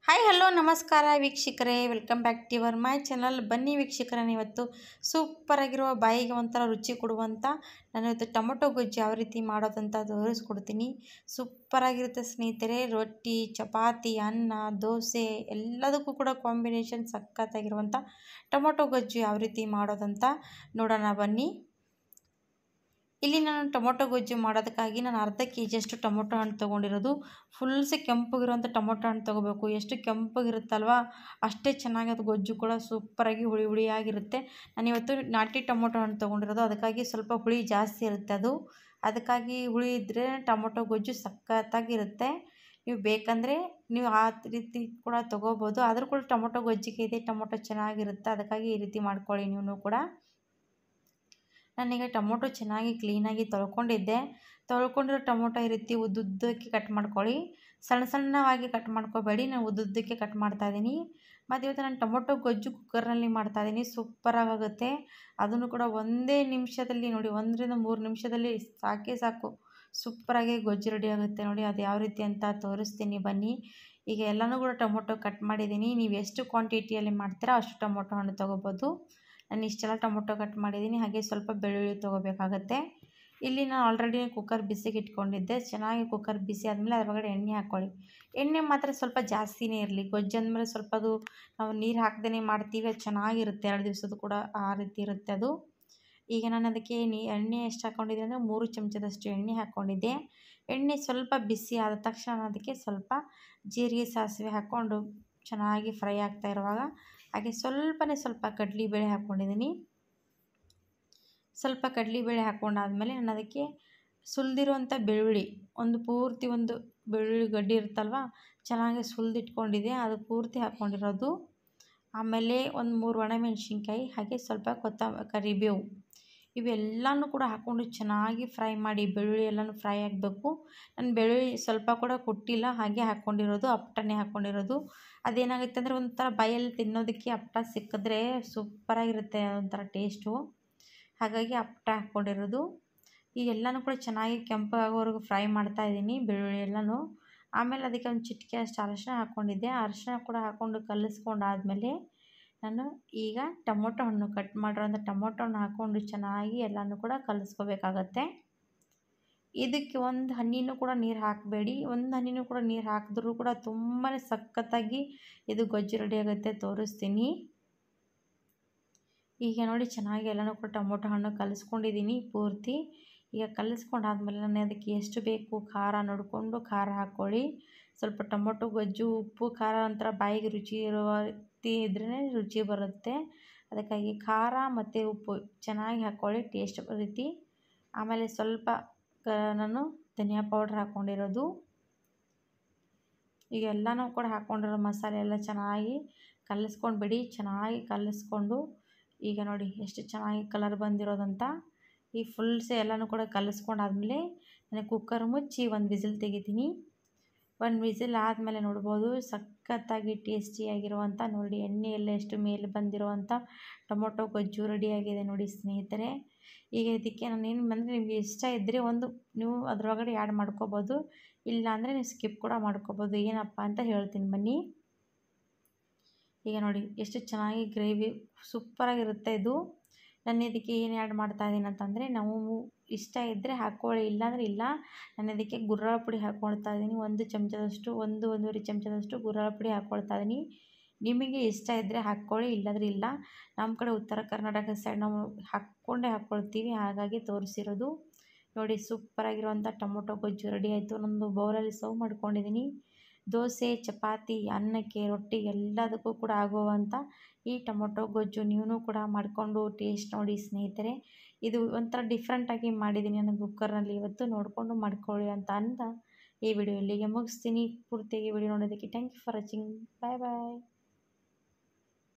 Hi hello ನಮಸ್ಕಾರ ವೀಕ್ಷಕರೇ, welcome back to your my channel. ಬನ್ನಿ ವೀಕ್ಷಕರೇ, ಇವತ್ತು ಸೂಪರಾಗಿರುವ ಬಾಯಿಗೆ ಒಂಥರ ರುಚಿ ಕೊಡುವಂಥ ನಾನಿವತ್ತು ಟೊಮೊಟೊ ಗೊಜ್ಜು ಯಾವ ರೀತಿ ಮಾಡೋದಂತ ತೋರಿಸ್ಕೊಡ್ತೀನಿ. ಸೂಪರಾಗಿರುತ್ತೆ ಸ್ನೇಹಿತರೆ. ರೊಟ್ಟಿ, ಚಪಾತಿ, ಅನ್ನ, ದೋಸೆ ಎಲ್ಲದಕ್ಕೂ ಕೂಡ ಕಾಂಬಿನೇಷನ್ ಸಖತ್ತಾಗಿರುವಂಥ ಟೊಮೊಟೊ ಗೊಜ್ಜು ಯಾವ ರೀತಿ ಮಾಡೋದಂತ ನೋಡೋಣ ಬನ್ನಿ. ಇಲ್ಲಿ ನಾನು ಟೊಮೊಟೊ ಗೊಜ್ಜು ಮಾಡೋದಕ್ಕಾಗಿ ನಾನು ಅರ್ಧ ಕೆ ಅಷ್ಟು ಟೊಮೊಟೊ ಹಣ್ಣು ತೊಗೊಂಡಿರೋದು. ಫುಲ್ಸೆ ಕೆಂಪಗಿರುವಂಥ ಟೊಮೊಟೊ ಹಣ್ಣು ತೊಗೋಬೇಕು. ಎಷ್ಟು ಕೆಂಪಗಿರುತ್ತಲ್ವ ಅಷ್ಟೇ ಚೆನ್ನಾಗಿ ಅದು ಗೊಜ್ಜು ಕೂಡ ಸೂಪರಾಗಿ ಹುಳಿ ಹುಳಿಯಾಗಿರುತ್ತೆ. ನಾನಿವತ್ತು ನಾಟಿ ಟೊಮೊಟೊ ಹಣ್ಣು ತೊಗೊಂಡಿರೋದು, ಅದಕ್ಕಾಗಿ ಸ್ವಲ್ಪ ಹುಳಿ ಜಾಸ್ತಿ ಇರುತ್ತೆ. ಅದಕ್ಕಾಗಿ ಹುಳಿ ಇದ್ದರೆ ಟೊಮೊಟೊ ಗೊಜ್ಜು ಸಖತ್ತಾಗಿರುತ್ತೆ. ನೀವು ಬೇಕಂದರೆ ನೀವು ಆ ರೀತಿ ಕೂಡ ತೊಗೋಬೋದು. ಆದರೂ ಕೂಡ ಟೊಮೊಟೊ ಗೊಜ್ಜಿಗೆ ಇದೆ ಟೊಮೊಟೊ ಚೆನ್ನಾಗಿರುತ್ತೆ, ಅದಕ್ಕಾಗಿ ಈ ರೀತಿ ಮಾಡ್ಕೊಳ್ಳಿ ನೀವು ಕೂಡ. ನಾನೀಗ ಟೊಮೊಟೊ ಚೆನ್ನಾಗಿ ಕ್ಲೀನಾಗಿ ತೊಳ್ಕೊಂಡಿರೋ ಟೊಮೊಟೊ ಈ ರೀತಿ ಉದ್ದುದ್ದಕ್ಕೆ ಕಟ್ ಮಾಡ್ಕೊಳ್ಳಿ. ಸಣ್ಣ ಸಣ್ಣವಾಗಿ ಕಟ್ ಮಾಡ್ಕೋಬೇಡಿ, ನಾನು ಉದ್ದುದ್ದಕ್ಕೆ ಕಟ್ ಮಾಡ್ತಾಯಿದ್ದೀನಿ. ಮತ್ತು ಇವತ್ತು ನಾನು ಟೊಮೊಟೊ ಗೊಜ್ಜು ಕುಕ್ಕರ್ನಲ್ಲಿ ಮಾಡ್ತಾಯಿದ್ದೀನಿ. ಸೂಪರಾಗುತ್ತೆ. ಅದನ್ನು ಕೂಡ ಒಂದೇ ನಿಮಿಷದಲ್ಲಿ ನೋಡಿ, 1ರಿಂದ 3 ನಿಮಿಷದಲ್ಲಿ ಸಾಕು ಸೂಪರಾಗಿ ಗೊಜ್ಜು ರೆಡಿ ಆಗುತ್ತೆ. ನೋಡಿ ಅದು ಯಾವ ರೀತಿ ಅಂತ ತೋರಿಸ್ತೀನಿ ಬನ್ನಿ. ಈಗ ಎಲ್ಲನೂ ಕೂಡ ಟೊಮೊಟೊ ಕಟ್ ಮಾಡಿದ್ದೀನಿ. ನೀವು ಎಷ್ಟು ಕ್ವಾಂಟಿಟಿಯಲ್ಲಿ ಮಾಡ್ತೀರಾ ಅಷ್ಟು ಟೊಮೊಟೊ ಹಣ್ಣು ತೊಗೋಬೋದು. ನಾನು ಇಷ್ಟೆಲ್ಲ ಟೊಮೊಟೊ ಕಟ್ ಮಾಡಿದ್ದೀನಿ. ಹಾಗೆ ಸ್ವಲ್ಪ ಬೆಳ್ಳುಳ್ಳಿ ತೊಗೋಬೇಕಾಗತ್ತೆ. ಇಲ್ಲಿ ನಾನು ಆಲ್ರೆಡಿ ಕುಕ್ಕರ್ ಬಿಸಿಗೆ ಇಟ್ಕೊಂಡಿದ್ದೆ. ಚೆನ್ನಾಗಿ ಕುಕ್ಕರ್ ಬಿಸಿ ಆದಮೇಲೆ ಅದ್ರ ಒಳಗಡೆ ಎಣ್ಣೆ ಹಾಕ್ಕೊಳ್ಳಿ. ಎಣ್ಣೆ ಮಾತ್ರ ಸ್ವಲ್ಪ ಜಾಸ್ತಿನೇ ಇರಲಿ. ಗೊಜ್ಜು ಅಂದಮೇಲೆ ಸ್ವಲ್ಪ ಅದು ನಾವು ನೀರು ಹಾಕ್ದೇ ಮಾಡ್ತೀವಿ, ಅದು ಚೆನ್ನಾಗಿರುತ್ತೆ. 2 ದಿವಸದ ಕೂಡ ಆ ರೀತಿ ಇರುತ್ತೆ ಅದು. ಈಗ ನಾನು ಅದಕ್ಕೆ ಎಣ್ಣೆ ಎಷ್ಟು ಹಾಕ್ಕೊಂಡಿದ್ದೆ ಅಂದರೆ 3 ಚಮಚದಷ್ಟು ಎಣ್ಣೆ ಹಾಕ್ಕೊಂಡಿದ್ದೆ. ಎಣ್ಣೆ ಸ್ವಲ್ಪ ಬಿಸಿ ಆದ ತಕ್ಷಣ ಅದಕ್ಕೆ ಸ್ವಲ್ಪ ಜೀರಿಗೆ ಸಾಸಿವೆ ಹಾಕ್ಕೊಂಡು ಚೆನ್ನಾಗಿ ಫ್ರೈ ಆಗ್ತಾ ಇರುವಾಗ ಹಾಗೆ ಸ್ವಲ್ಪ ಕಡಲೆಬೇಳೆ ಹಾಕ್ಕೊಂಡಿದ್ದೀನಿ. ಸ್ವಲ್ಪ ಕಡಲೆಬೇಳೆ ಹಾಕ್ಕೊಂಡಾದ್ಮೇಲೆ ನಾನು ಅದಕ್ಕೆ ಸುಲಿದಿರುವಂಥ ಬೆಳ್ಳುಳ್ಳಿ, ಪೂರ್ತಿ ಒಂದು ಬೆಳ್ಳುಳ್ಳಿ ಗಡ್ಡೆ ಇರುತ್ತಲ್ವ, ಚೆನ್ನಾಗಿ ಸುಲಿದಿಟ್ಕೊಂಡಿದ್ದೆ, ಅದು ಪೂರ್ತಿ ಹಾಕ್ಕೊಂಡಿರೋದು. ಆಮೇಲೆ ಒಂದು 3 ಒಣಮೆಣಸಿನ್ಕಾಯಿ, ಹಾಗೆ ಸ್ವಲ್ಪ ಕರಿಬೇವು, ಇವೆಲ್ಲನೂ ಕೂಡ ಹಾಕ್ಕೊಂಡು ಚೆನ್ನಾಗಿ ಫ್ರೈ ಮಾಡಿ. ಬೆಳ್ಳುಳ್ಳಿ ಎಲ್ಲನೂ ಫ್ರೈ ಆಗಬೇಕು. ನಾನು ಬೆಳ್ಳುಳ್ಳಿ ಸ್ವಲ್ಪ ಕೂಡ ಕೊಟ್ಟಿಲ್ಲ, ಹಾಗೆ ಹಾಕ್ಕೊಂಡಿರೋದು, ಅಪ್ಪಟನೇ ಹಾಕ್ಕೊಂಡಿರೋದು. ಅದೇನಾಗುತ್ತೆ ಅಂದರೆ ಒಂಥರ ಬಾಯಲ್ಲಿ ತಿನ್ನೋದಕ್ಕೆ ಅಪ್ಪಟ ಸಿಕ್ಕಿದ್ರೆ ಸೂಪರಾಗಿರುತ್ತೆ, ಒಂಥರ ಟೇಸ್ಟು. ಹಾಗಾಗಿ ಅಪ್ಪಟ ಹಾಕ್ಕೊಂಡಿರೋದು. ಈ ಎಲ್ಲನೂ ಕೂಡ ಚೆನ್ನಾಗಿ ಕೆಂಪಾಗೋವರೆಗೂ ಫ್ರೈ ಮಾಡ್ತಾಯಿದ್ದೀನಿ ಬೆಳ್ಳುಳ್ಳಿ ಎಲ್ಲನೂ. ಆಮೇಲೆ ಅದಕ್ಕೆ ಒಂದು ಚಿಟಿಕೆ ಅಷ್ಟು ಅರಶಿನ ಹಾಕ್ಕೊಂಡಿದ್ದೆ. ಅರಶಿನ ಕೂಡ ಹಾಕ್ಕೊಂಡು ಕಲಿಸ್ಕೊಂಡಾದ್ಮೇಲೆ ನಾನು ಈಗ ಟೊಮೊಟೊ ಹಣ್ಣು ಕಟ್ ಮಾಡಿರೋಂಥ ಟೊಮೊಟೊ ಹಣ್ಣು ಹಾಕ್ಕೊಂಡು ಚೆನ್ನಾಗಿ ಎಲ್ಲನೂ ಕೂಡ ಕಲಿಸ್ಕೋಬೇಕಾಗತ್ತೆ. ಇದಕ್ಕೆ ಒಂದು ಹನಿನೂ ಕೂಡ ನೀರು ಹಾಕಬೇಡಿ. ಒಂದು ಹನಿನೂ ಕೂಡ ನೀರು ಹಾಕಿದ್ರೂ ಕೂಡ ತುಂಬಾ ಸಖತ್ತಾಗಿ ಇದು ಗೊಜ್ಜು ರೆಡಿ ಆಗುತ್ತೆ. ತೋರಿಸ್ತೀನಿ. ಈಗ ನೋಡಿ ಚೆನ್ನಾಗಿ ಎಲ್ಲನೂ ಕೂಡ ಟೊಮೊಟೊ ಹಣ್ಣು ಕಲಿಸ್ಕೊಂಡಿದ್ದೀನಿ ಪೂರ್ತಿ. ಈಗ ಕಲಿಸ್ಕೊಂಡಾದ್ಮೇಲೆ ನಾನು ಅದಕ್ಕೆ ಎಷ್ಟು ಬೇಕು ಖಾರ ನೋಡಿಕೊಂಡು ಖಾರ ಹಾಕ್ಕೊಳ್ಳಿ. ಸ್ವಲ್ಪ ಟೊಮೊಟೊ ಗೊಜ್ಜು ಉಪ್ಪು ಖಾರ ಒಂಥರ ಬಾಯಿಗೆ ರುಚಿ ಇರುವ ರೀತಿ ಇದ್ರೇ ರುಚಿ ಬರುತ್ತೆ. ಅದಕ್ಕಾಗಿ ಖಾರ ಮತ್ತು ಉಪ್ಪು ಚೆನ್ನಾಗಿ ಹಾಕ್ಕೊಳ್ಳಿ ಟೇಸ್ಟ್ ರೀತಿ. ಆಮೇಲೆ ಸ್ವಲ್ಪ ನಾನು ಧನಿಯಾ ಪೌಡ್ರ್ ಹಾಕ್ಕೊಂಡಿರೋದು. ಈಗ ಎಲ್ಲನೂ ಕೂಡ ಹಾಕ್ಕೊಂಡಿರೋ ಮಸಾಲೆ ಎಲ್ಲ ಚೆನ್ನಾಗಿ ಕಲಿಸ್ಕೊಂಡ್ಬಿಡಿ. ಚೆನ್ನಾಗಿ ಕಲಿಸ್ಕೊಂಡು ಈಗ ನೋಡಿ ಎಷ್ಟು ಚೆನ್ನಾಗಿ ಕಲರ್ ಬಂದಿರೋದಂತ. ಈ ಫುಲ್ಸೆ ಎಲ್ಲನೂ ಕೂಡ ಕಲಿಸ್ಕೊಂಡಾದ್ಮೇಲೆ ನಾನು ಕುಕ್ಕರ್ ಮುಚ್ಚಿ 1 ವಿಸಿಲ್ ತೆಗಿತೀನಿ. 1 ವಿಸಿಲ್ ಆದಮೇಲೆ ನೋಡ್ಬೋದು ಸಖತ್ತಾಗಿ ಟೇಸ್ಟಿಯಾಗಿರುವಂಥ ನೋಡಿ ಎಣ್ಣೆ ಎಲ್ಲ ಎಷ್ಟು ಮೇಲೆ ಬಂದಿರುವಂಥ ಟೊಮೊಟೊ ಗೊಜ್ಜು ರೆಡಿಯಾಗಿದೆ ನೋಡಿ ಸ್ನೇಹಿತರೆ. ಈಗ ಇದಕ್ಕೆ ನಾನೇನು ಅಂದರೆ ನಿಮಗೆ ಇಷ್ಟ ಇದ್ದರೆ ನೀವು ಅದರೊಳಗಡೆ ಆ್ಯಡ್ ಮಾಡ್ಕೋಬೋದು, ಇಲ್ಲಾಂದರೆ ನೀವು ಸ್ಕಿಪ್ ಕೂಡ ಮಾಡ್ಕೋಬೋದು. ಏನಪ್ಪ ಅಂತ ಹೇಳ್ತೀನಿ ಬನ್ನಿ. ಈಗ ನೋಡಿ ಎಷ್ಟು ಚೆನ್ನಾಗಿ ಗ್ರೇವಿ ಸೂಪರಾಗಿರುತ್ತೆ ಇದು. ನಾನು ಇದಕ್ಕೆ ಏನು ಆ್ಯಡ್ ಮಾಡ್ತಾಯಿದ್ದೀನಿ ಅಂತಂದರೆ, ನಾವು ಇಷ್ಟ ಇದ್ದರೆ ಹಾಕ್ಕೊಳ್ಳಿ, ಇಲ್ಲಾಂದರೆ ಇಲ್ಲ. ನಾನು ಇದಕ್ಕೆ ಗುರ್ರಾಳ ಪುಡಿ ಹಾಕ್ಕೊಳ್ತಾ ಇದ್ದೀನಿ. 1 ಚಮಚದಷ್ಟು 1-1.5 ಚಮಚದಷ್ಟು ಗುರ್ರಾಳ ಪುಡಿ ಹಾಕ್ಕೊಳ್ತಾ ಇದ್ದೀನಿ. ನಿಮಗೆ ಇಷ್ಟ ಇದ್ದರೆ ಹಾಕ್ಕೊಳ್ಳಿ, ಇಲ್ಲಾಂದರೆ ಇಲ್ಲ. ನಮ್ಮ ಕಡೆ ಉತ್ತರ ಕರ್ನಾಟಕ ಸೈಡ್ ನಾವು ಹಾಕ್ಕೊಳ್ತೀವಿ, ಹಾಗಾಗಿ ತೋರಿಸಿರೋದು. ನೋಡಿ ಸೂಪರಾಗಿರುವಂಥ ಟೊಮೊಟೊ ಗೊಜ್ಜು ರೆಡಿ ಆಯಿತು. ನಾನೊಂದು ಬೌಲಲ್ಲಿ ಸರ್ವ್ ಮಾಡ್ಕೊಂಡಿದ್ದೀನಿ. ದೋಸೆ, ಚಪಾತಿ, ಅನ್ನಕ್ಕೆ, ರೊಟ್ಟಿ ಎಲ್ಲದಕ್ಕೂ ಕೂಡ ಆಗುವಂಥ ಈ ಟೊಮೊಟೊ ಗೊಜ್ಜು ನೀವು ಕೂಡ ಮಾಡಿಕೊಂಡು ಟೇಸ್ಟ್ ನೋಡಿ ಸ್ನೇಹಿತರೆ. ಇದು ಒಂಥರ ಡಿಫ್ರೆಂಟಾಗಿ ಮಾಡಿದ್ದೀನಿ ನಾನು ಕುಕ್ಕರ್ನಲ್ಲಿ ಇವತ್ತು. ನೋಡಿಕೊಂಡು ಮಾಡ್ಕೊಳ್ಳಿ ಅಂತ ಈ ವಿಡಿಯೋ ಇಲ್ಲಿಗೆ ಮುಗಿಸ್ತೀನಿ. ಪೂರ್ತಿಯಾಗಿ ವಿಡಿಯೋ ನೋಡೋದಕ್ಕೆ thank you for watching. Bye bye.